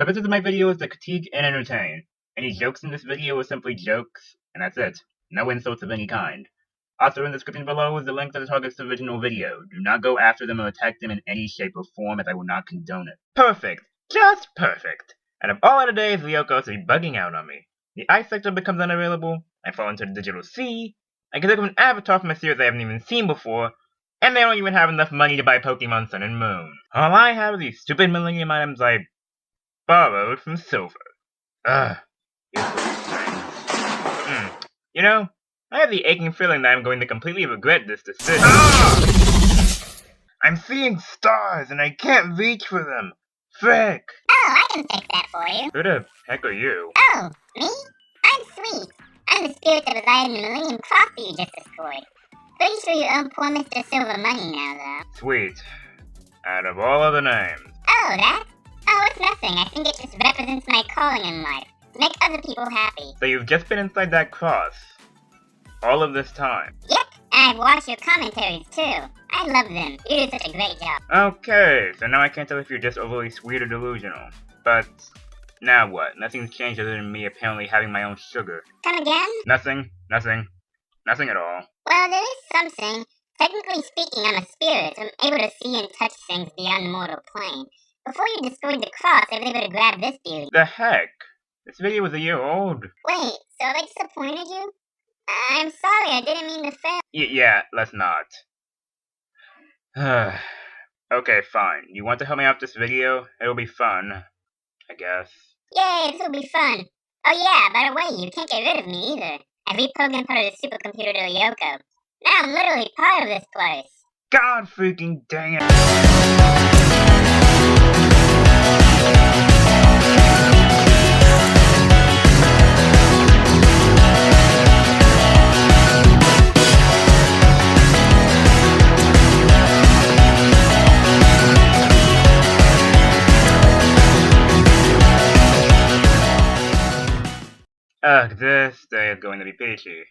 purpose of my video is to critique and entertain. Any jokes in this video are simply jokes, and that's it. No insults of any kind. Also in the description below is the link to the target's original video. Do not go after them or attack them in any shape or form, as I will not condone it. Perfect! Just perfect! Out of all other days, Ryoko is bugging out on me. The ice sector becomes unavailable, I fall into the digital sea, I can think of an avatar from a series I haven't even seen before, and they don't even have enough money to buy Pokemon Sun and Moon. All I have are these stupid Millennium items I borrowed from Silver. Ugh. You know, I have the aching feeling that I'm going to completely regret this decision. I'm seeing stars and I can't reach for them. Frick! Oh, I can fix that for you. Who the heck are you? Oh, me? I'm Sweet. I'm the spirit that resided in the Millennium Cross that you just destroyed. Pretty sure you owe poor Mr. Silver money now, though. Sweet. Out of all other names. Oh, that? Oh, it's nothing. I think it just represents my calling in life. To make other people happy. So you've just been inside that cross. All of this time. Yep, and I've watched your commentaries, too. I love them. You do such a great job. Okay, so now I can't tell if you're just overly sweet or delusional. But now what? Nothing's changed other than me apparently having my own sugar. Come again? Nothing at all. Well, there is something. Technically speaking, I'm a spirit, so I'm able to see and touch things beyond the mortal plane. Before you destroyed the cross, I was able to grab this beauty. The heck? This video was a year old. Wait, so I disappointed you? I'm sorry, I didn't mean to fail. Yeah, let's not. Okay, fine. You want to help me out with this video? It'll be fun, I guess. Yay, this will be fun. Oh yeah, by the way, you can't get rid of me either. I reprogrammed part of the supercomputer to Ryoko. Now I'm literally part of this place. God freaking dang it! Ugh, this day is going to be peachy.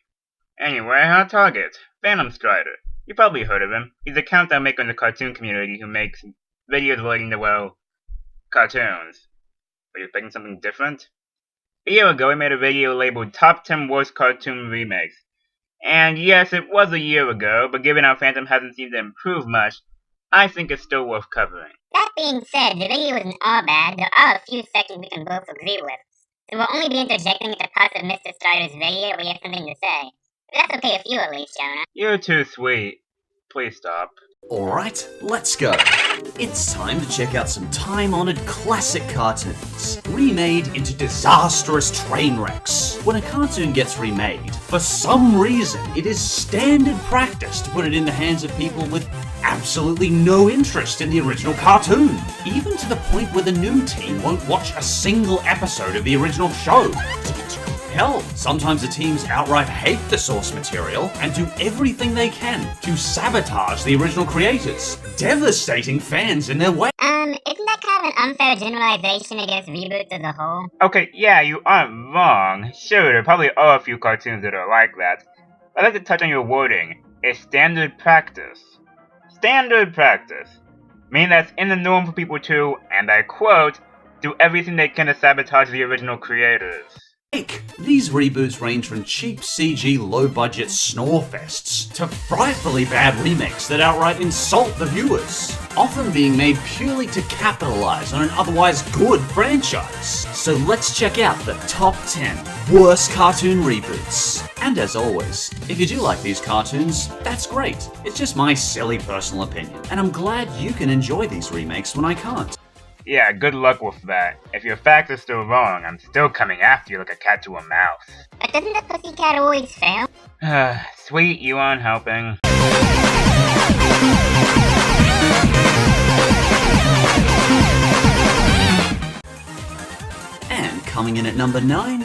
Anyway, our target, Phantomstrider. You probably heard of him. He's a countdown maker in the cartoon community who makes videos relating to, well, cartoons. Are you expecting something different? A year ago, he made a video labeled Top 10 Worst Cartoon Remakes. And yes, it was a year ago, but given how Phantom hasn't seemed to improve much, I think it's still worth covering. That being said, the video isn't all bad. There are a few sections we can both agree with. So we'll only be interjecting into parts of Mr. Strider's video where we have something to say. But that's okay with you at least, Jonah. You're too sweet. Please stop. Alright, let's go. It's time to check out some time-honored classic cartoons, remade into disastrous train wrecks. When a cartoon gets remade, for some reason, it is standard practice to put it in the hands of people with absolutely no interest in the original cartoon, even to the point where the new team won't watch a single episode of the original show. Hell, sometimes the teams outright hate the source material and do everything they can to sabotage the original creators, devastating fans in their way. Isn't that kind of an unfair generalization against reboots as a whole? Okay, yeah, you aren't wrong. Sure, there probably are a few cartoons that are like that. I'd like to touch on your wording. It's standard practice. Standard practice. Meaning that's in the norm for people to, and I quote, do everything they can to sabotage the original creators. These reboots range from cheap CG low-budget snorefests to frightfully bad remakes that outright insult the viewers, often being made purely to capitalize on an otherwise good franchise. So let's check out the top 10 worst cartoon reboots. And as always, if you do like these cartoons, that's great. It's just my silly personal opinion, and I'm glad you can enjoy these remakes when I can't. Yeah, good luck with that. If your facts are still wrong, I'm still coming after you like a cat to a mouse. But doesn't the pussycat always fail? Sweet, you aren't helping. And coming in at number 9,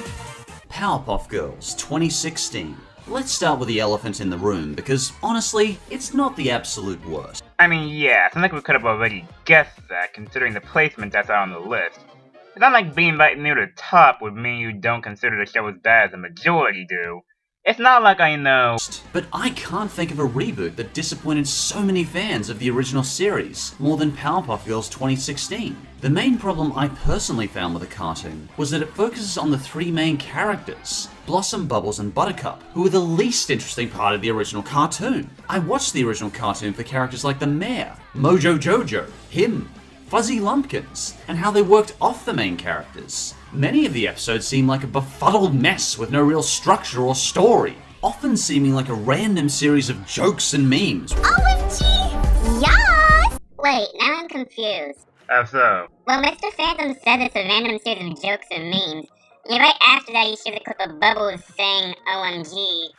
Powerpuff Girls 2016. Let's start with the elephant in the room, because honestly, it's not the absolute worst. I mean, yeah, it's not like we could have already guessed that, considering the placement that's on the list. It's not like being right near the top would mean you don't consider the show as bad as the majority do. It's not like I know. But I can't think of a reboot that disappointed so many fans of the original series, more than Powerpuff Girls 2016. The main problem I personally found with the cartoon was that it focuses on the three main characters, Blossom, Bubbles, and Buttercup, who were the least interesting part of the original cartoon. I watched the original cartoon for characters like the Mayor, Mojo Jojo, him, Fuzzy Lumpkins, and how they worked off the main characters. Many of the episodes seem like a befuddled mess with no real structure or story, often seeming like a random series of jokes and memes. OMG! Yes! Wait, now I'm confused. How so? Well, Mr. Phantom said it's a random series of jokes and memes, and right after that he shows a clip of Bubbles saying OMG.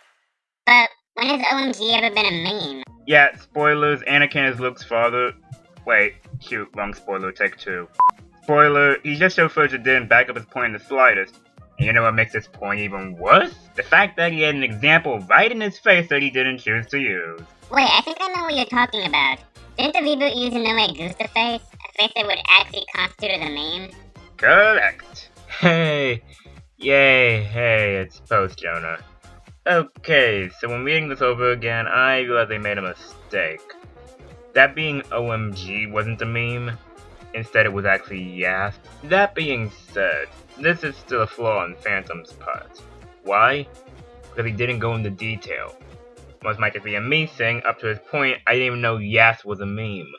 But when has OMG ever been a meme? Yeah, spoilers, Anakin is Luke's father. Wait, shoot, wrong spoiler, take 2. Spoiler, he just so further didn't back up his point in the slightest. And you know what makes this point even worse? The fact that he had an example right in his face that he didn't choose to use. Wait, I think I know what you're talking about. Didn't the reboot use a No Way Gusta face? A face that would actually constitute as a meme? Correct. Hey, yay, hey, it's Post Jonah. Okay, so when reading this over again, I realized I made a mistake. That being OMG wasn't a meme. Instead, it was actually Yas. That being said, this is still a flaw on Phantom's part. Why? Because he didn't go into detail. Most might just be a me thing. Up to this point, I didn't even know Yas was a meme.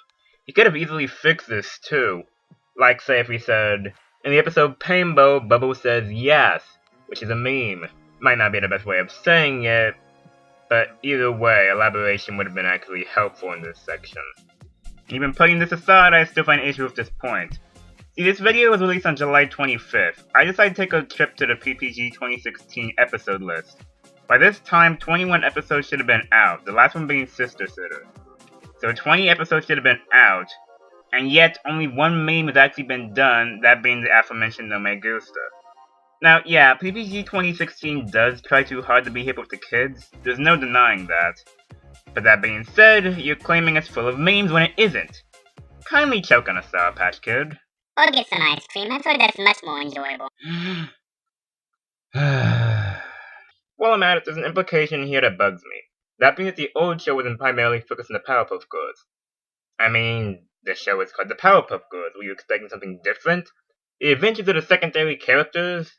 He could have easily fixed this too. Like, say, if he said, in the episode Painbow, Bubbles says Yas, which is a meme. Might not be the best way of saying it, but either way, elaboration would have been actually helpful in this section. Even putting this aside, I still find an issue with this point. See, this video was released on July 25th. I decided to take a trip to the PPG 2016 episode list. By this time, 21 episodes should have been out, the last one being Sister Sitter. So 20 episodes should have been out, and yet only one meme has actually been done, that being the aforementioned No Me Gusta. Now, yeah, PPG 2016 does try too hard to be hip with the kids, there's no denying that. But that being said, you're claiming it's full of memes when it isn't. Kindly choke on a Sour Patch Kid. Or get some ice cream, I've heard that's much more enjoyable. While I'm at it, there's an implication here that bugs me. That being that the old show wasn't primarily focused on the Powerpuff Girls. I mean, the show is called the Powerpuff Girls. Were you expecting something different? The adventures of the secondary characters?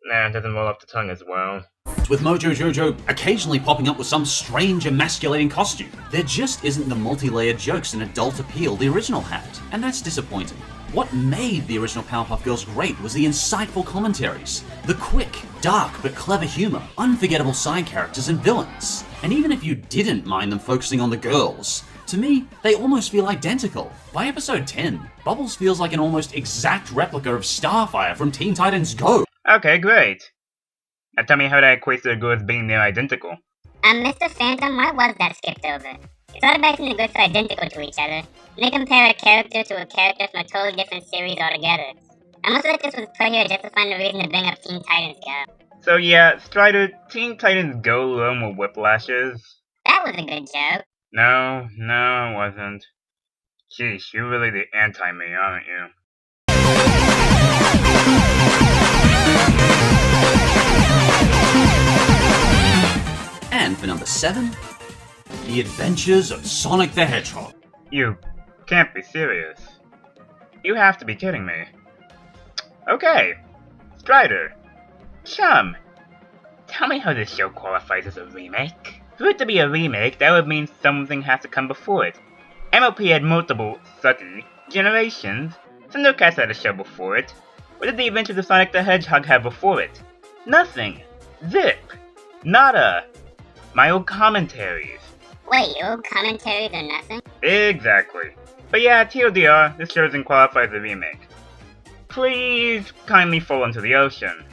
Nah, it doesn't roll off the tongue as well. With Mojo Jojo occasionally popping up with some strange emasculating costume. There just isn't the multi-layered jokes and adult appeal the original had, and that's disappointing. What made the original Powerpuff Girls great was the insightful commentaries, the quick, dark but clever humor, unforgettable side characters and villains. And even if you didn't mind them focusing on the girls, to me, they almost feel identical. By episode 10, Bubbles feels like an almost exact replica of Starfire from Teen Titans Go! Okay, great. Now tell me how that equates to the girls being near identical. Mr. Phantom, why was that skipped over? It's all about the girls are identical to each other. They compare a character to a character from a totally different series altogether. I must like this was put here just to find a reason to bring up Teen Titans Go. So yeah, Strider, Teen Titans Go learn with whiplashes. That was a good joke. No, it wasn't. Jeez, you're really the anti-me, aren't you? And for number 7, The Adventures of Sonic the Hedgehog. You can't be serious. You have to be kidding me. Okay, Strider, Chum, tell me how this show qualifies as a remake. For it to be a remake, that would mean something has to come before it. MLP had multiple, sucky, generations. Thundercats had a show before it. What did the Adventures of Sonic the Hedgehog have before it? Nothing. Zip. Nada. My old commentaries. Wait, your old commentaries are nothing? Exactly. But yeah, TLDR, this show doesn't qualify as a remake. Please kindly fall into the ocean.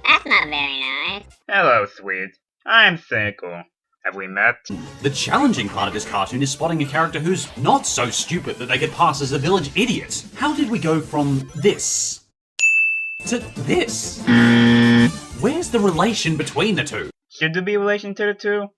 That's not very nice. Hello, sweet. I'm cynical. Have we met? The challenging part of this cartoon is spotting a character who's not so stupid that they could pass as a village idiot. How did we go from this to this? Where's the relation between the two? Should there be a relation to the two?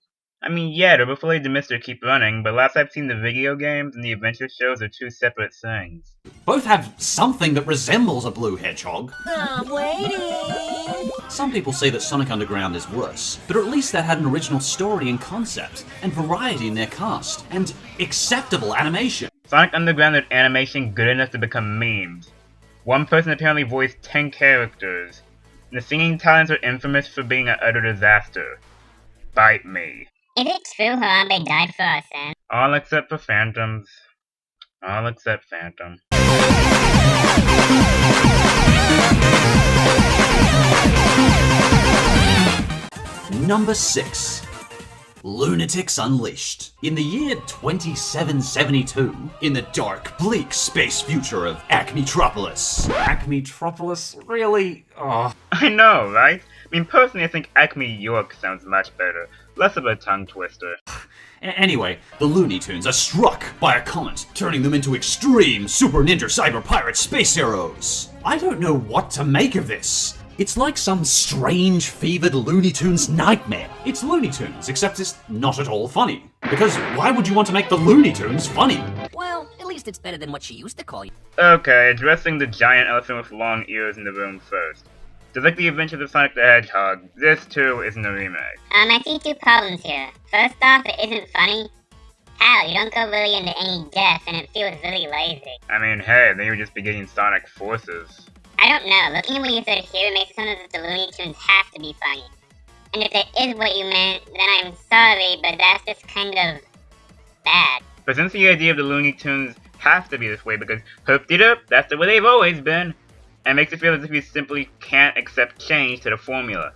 I mean, yeah, the Buffalo the Mister keep running, but last I've seen the video games and the adventure shows are two separate things. Both have something that resembles a blue hedgehog. I'm waiting! Some people say that Sonic Underground is worse, but at least that had an original story and concept, and variety in their cast, and acceptable animation. Sonic Underground had animation good enough to become memes. One person apparently voiced 10 characters, and the singing talents are infamous for being an utter disaster. Bite me. Is it true Harambe died for our sins? All except for Phantoms. All except Phantom. Number 6. Lunatics Unleashed. In the year 2772, in the dark, bleak space future of Acmetropolis. Acmetropolis? Really? Oh. I know, right? I mean, personally I think Acme York sounds much better. Less of a tongue twister. Anyway, the Looney Tunes are struck by a comet, turning them into extreme super ninja cyber pirate space heroes. I don't know what to make of this. It's like some strange, fevered Looney Tunes nightmare. It's Looney Tunes, except it's not at all funny. Because why would you want to make the Looney Tunes funny? Well, at least it's better than what she used to call you. Okay, addressing the giant elephant with long ears in the room first. Just like the Adventures of Sonic the Hedgehog, this too isn't a remake. I see two problems here. First off, it isn't funny. Hell, you don't go really into any depth and it feels really lazy. I mean, hey, then you would just be getting Sonic Forces. I don't know, looking at what you said here makes it sound as if the Looney Tunes have to be funny. And if that is what you meant, then I'm sorry, but that's just kind of bad. But since the idea of the Looney Tunes has to be this way because hoop-de-doop, that's the way they've always been, and makes it feel as if you simply can't accept change to the formula.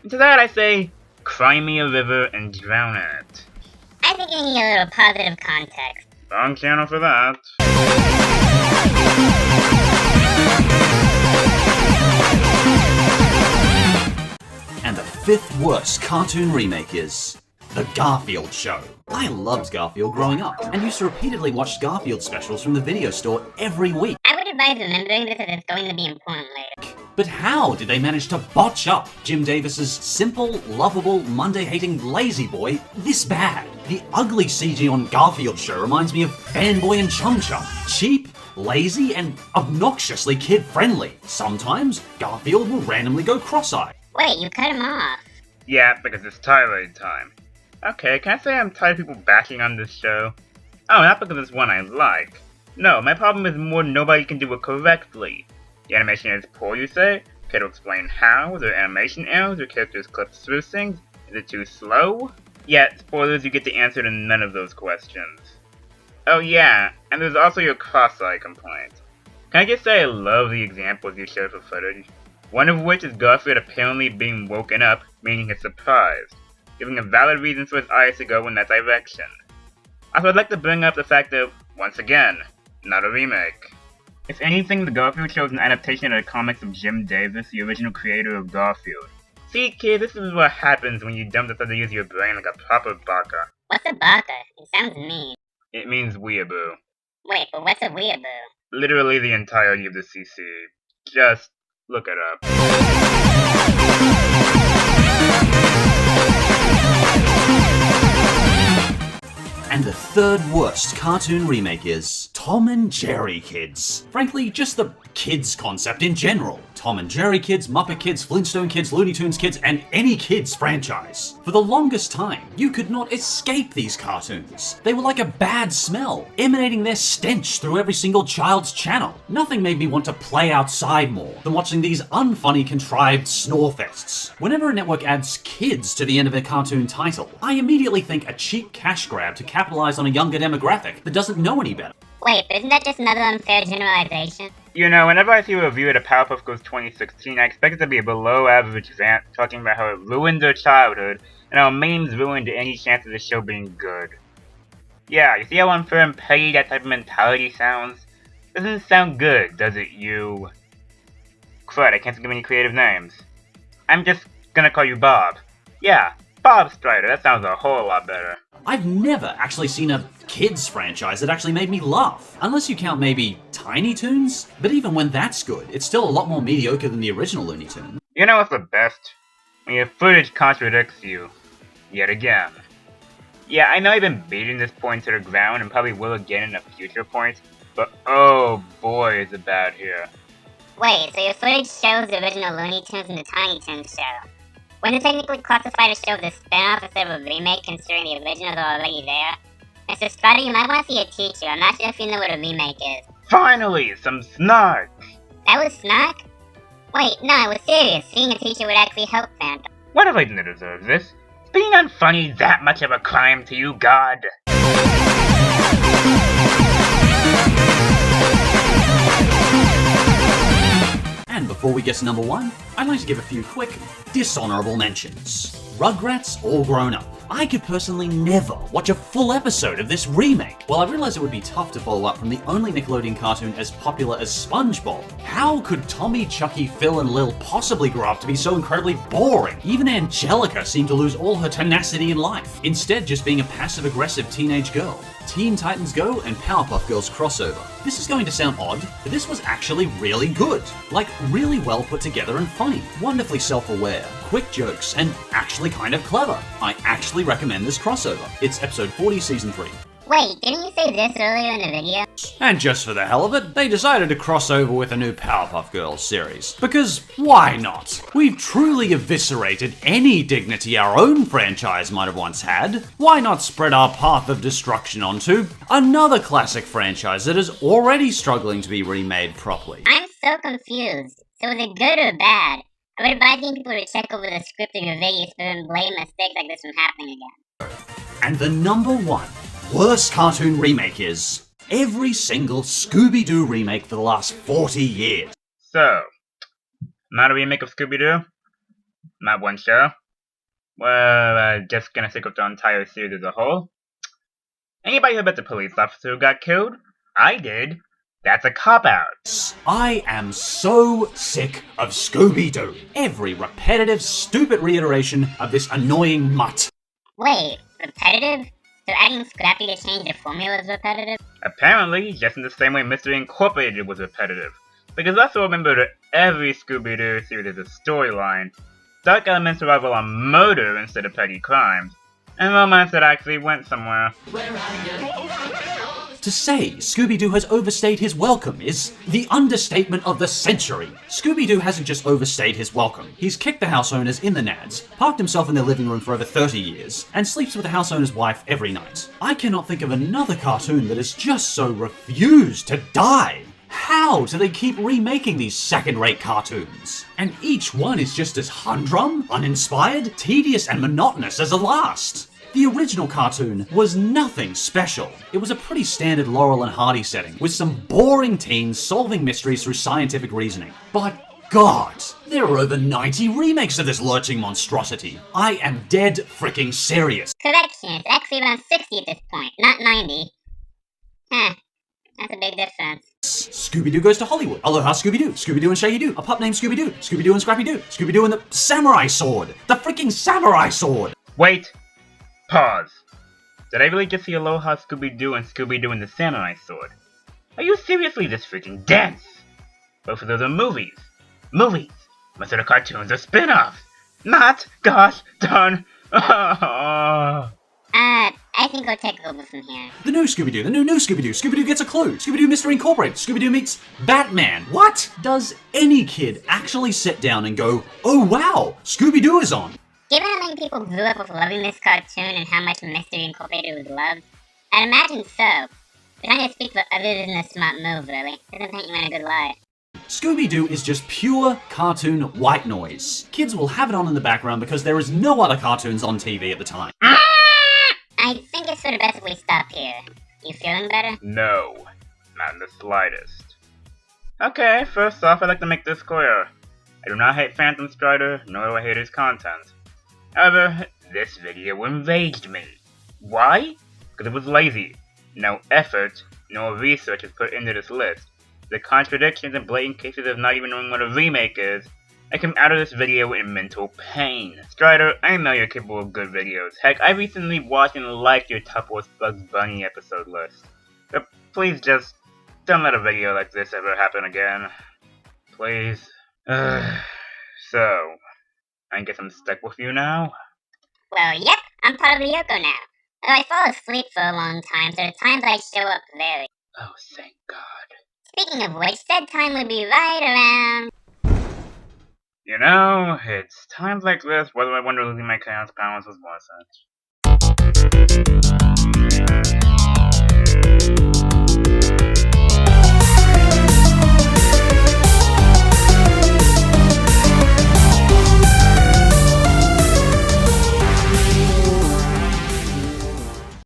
And to that I say, cry me a river and drown in it. I think you need a little positive context. Wrong channel for that. And the 5th worst cartoon remake is The Garfield Show. I loved Garfield growing up, and used to repeatedly watch Garfield specials from the video store every week. I would advise remembering this as it's going to be important later. But how did they manage to botch up Jim Davis's simple, lovable, Monday-hating lazy boy this bad? The ugly CG on Garfield Show reminds me of Fanboy and Chum Chum. Cheap, lazy, and obnoxiously kid-friendly. Sometimes, Garfield will randomly go cross-eyed. Wait, you cut him off. Yeah, because it's tirade time. Okay, can I say I'm tired of people bashing on this show? Oh, not because it's one I like. No, my problem is more nobody can do it correctly. The animation is poor, you say? Care to explain how? Are there animation errors or characters clipped through things? Is it too slow? Yet, spoilers, you get the answer to none of those questions. Oh yeah, and there's also your cross-eye complaint. Can I just say I love the examples you showed for footage? One of which is Garfield apparently being woken up, meaning he's surprised, giving a valid reason for his eyes to go in that direction. Also, I'd like to bring up the fact that, once again, not a remake. If anything, the Garfield show is an adaptation of the comics of Jim Davis, the original creator of Garfield. See, kid, this is what happens when you don't decide to use your brain like a proper baka. What's a baka? It sounds mean. It means weeaboo. Wait, but what's a weeaboo? Literally the entirety of the CC. Just look it up. And the 3rd worst cartoon remake is Tom and Jerry Kids. Frankly, just the kids concept in general. Tom and Jerry Kids, Muppet Kids, Flintstone Kids, Looney Tunes Kids, and any kids franchise. For the longest time, you could not escape these cartoons. They were like a bad smell, emanating their stench through every single child's channel. Nothing made me want to play outside more than watching these unfunny, contrived snorefests. Whenever a network adds kids to the end of a cartoon title, I immediately think a cheap cash grab to capitalize on a younger demographic that doesn't know any better. Wait, but isn't that just another unfair generalization? You know, whenever I see a review of the Powerpuff Girls 2016, I expect it to be a below-average rant talking about how it ruined their childhood, and how memes ruined any chance of the show being good. Yeah, you see how unfair and petty that type of mentality sounds? Doesn't sound good, does it, you? Crud, I can't think of any creative names. I'm just gonna call you Bob. Yeah, Phantomstrider, that sounds a whole lot better. I've never actually seen a kids franchise that actually made me laugh. Unless you count maybe Tiny Toons? But even when that's good, it's still a lot more mediocre than the original Looney Tunes. You know what's the best? When your footage contradicts you. Yet again. Yeah, I know I've been beating this point to the ground and probably will again in a future point, but oh boy is it bad here. Wait, so your footage shows the original Looney Tunes and the Tiny Toons show? Wouldn't it technically classify the show as a spin-off instead of a remake considering the originals are already there? Mr. Strider, you might want to see a teacher. I'm not sure if you know what a remake is. Finally, some snark! That was snark? Wait, no, it was serious. Seeing a teacher would actually help Phantom. What have I done to deserve this? Is being unfunny that much of a crime to you, God? And before we get to number 1, I'd like to give a few quick, dishonorable mentions. Rugrats All Grown Up. I could personally never watch a full episode of this remake. While I realize it would be tough to follow up from the only Nickelodeon cartoon as popular as SpongeBob, how could Tommy, Chucky, Phil, and Lil possibly grow up to be so incredibly boring? Even Angelica seemed to lose all her tenacity in life, instead just being a passive-aggressive teenage girl. Teen Titans Go and Powerpuff Girls crossover. This is going to sound odd, but this was actually really good. Like, really well put together and funny. Wonderfully self-aware, quick jokes, and actually kind of clever. I actually recommend this crossover. It's episode 40, season 3. Wait, didn't you say this earlier in the video? And just for the hell of it, they decided to cross over with a new Powerpuff Girls series. Because why not? We've truly eviscerated any dignity our own franchise might have once had. Why not spread our path of destruction onto another classic franchise that is already struggling to be remade properly? I'm so confused. So is it good or bad? I would advise people to check over the script of your videos to prevent blame mistakes like this from happening again. And the number 1 worst cartoon remake is every single Scooby-Doo remake for the last 40 years. So, not a remake of Scooby-Doo? Not one show? Well, just gonna stick with the entire series as a whole? Anybody who bet the police officer who got killed? I did. That's a cop-out. I am so sick of Scooby-Doo. Every repetitive, stupid reiteration of this annoying mutt. Wait, repetitive? So adding Scrappy to change the formula is repetitive? Apparently, just in the same way Mystery Incorporated was repetitive. Because let's remember that every Scooby-Doo series has a storyline, dark elements revolve on murder instead of petty crimes, and romance that actually went somewhere. To say Scooby-Doo has overstayed his welcome is the understatement of the century. Scooby-Doo hasn't just overstayed his welcome. He's kicked the house owners in the nads, parked himself in their living room for over 30 years, and sleeps with the house owner's wife every night. I cannot think of another cartoon that has just so refused to die. How do they keep remaking these second-rate cartoons? And each one is just as humdrum, uninspired, tedious, and monotonous as the last. The original cartoon was nothing special. It was a pretty standard Laurel and Hardy setting, with some boring teens solving mysteries through scientific reasoning. But God, there are over 90 remakes of this lurching monstrosity. I am dead freaking serious. Correction, it's actually around 60 at this point, not 90. Huh, that's a big difference. Scooby-Doo Goes to Hollywood, Aloha Scooby-Doo, Scooby-Doo and Shaggy-Doo, A Pup Named Scooby-Doo, Scooby-Doo and Scrappy-Doo, Scooby-Doo and the Samurai Sword, the freaking Samurai Sword! Wait! Pause. Did I really just see Aloha Scooby-Doo and Scooby-Doo and the Samurai Sword? Are you seriously this freaking dense? Both of those are movies. Movies! Most of the cartoons are spin-offs! Not gosh darn! I think I'll take over from here. The new Scooby-Doo, the new Scooby-Doo, Scooby-Doo Gets a Clue, Scooby-Doo Mystery Incorporated, Scooby-Doo meets Batman. What? Does any kid actually sit down and go, oh wow, Scooby-Doo is on? Given how many people grew up with loving this cartoon and how much Mystery Incorporated was loved, I'd imagine so. But trying to speak for others isn't a smart move, really. Doesn't paint you in a good light. Scooby-Doo is just pure cartoon white noise. Kids will have it on in the background because there is no other cartoons on TV at the time. I think it's for the best if we stop here. You feeling better? No, not in the slightest. Okay, first off, I'd like to make this clear. I do not hate Phantomstrider, nor do I hate his content. However, this video enraged me. Why? Because it was lazy. No effort, no research is put into this list. The contradictions and blatant cases of not even knowing what a remake is, I come out of this video in mental pain. Strider, I know you're capable of good videos. Heck, I recently watched and liked your top worst Bugs Bunny episode list. But please just don't let a video like this ever happen again. Please. So, I guess I'm stuck with you now? Well, yep, I'm part of the Yoko now. Although I fall asleep for a long time, so the times I show up vary. Oh, thank God. Speaking of which, said time would be right around... You know, it's times like this whether I wonder losing my chaos powers was worth it.